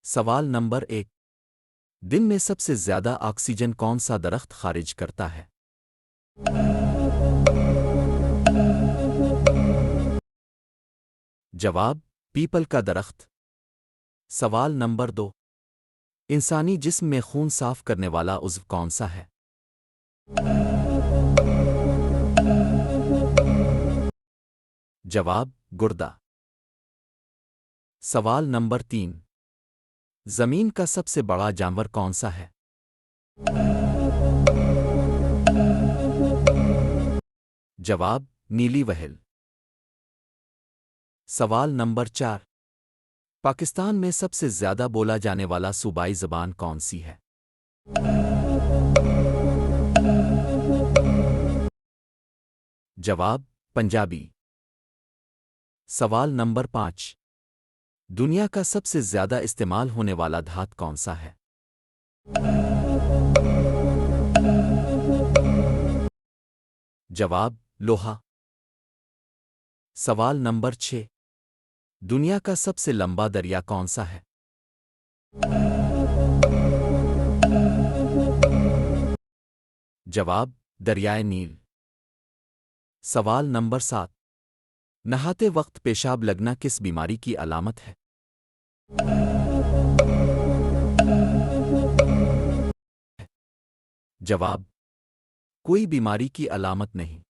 सवाल नंबर 1। दिन में सबसे ज्यादा ऑक्सीजन कौन सा दरख्त खारिज करता है? जवाब: पीपल का दरख्त। सवाल नंबर 2। इंसानी जिस्म में खून साफ करने वाला उज़्व कौन सा है? जवाब: गुर्दा। सवाल नंबर 3। जमीन का सबसे बड़ा जानवर कौन सा है? जवाब: नीली व्हेल। सवाल नंबर 4। पाकिस्तान में सबसे ज्यादा बोला जाने वाला सूबाई ज़बान कौन सी है? जवाब: पंजाबी। सवाल नंबर 5। दुनिया का सबसे ज्यादा इस्तेमाल होने वाला धातु कौन सा है? जवाब: लोहा। सवाल नंबर 6। दुनिया का सबसे लंबा दरिया कौन सा है? जवाब: दरियाए नील। सवाल नंबर 7। नहाते वक्त पेशाब लगना किस बीमारी की अलामत है? जवाब: कोई बीमारी की अलामत नहीं।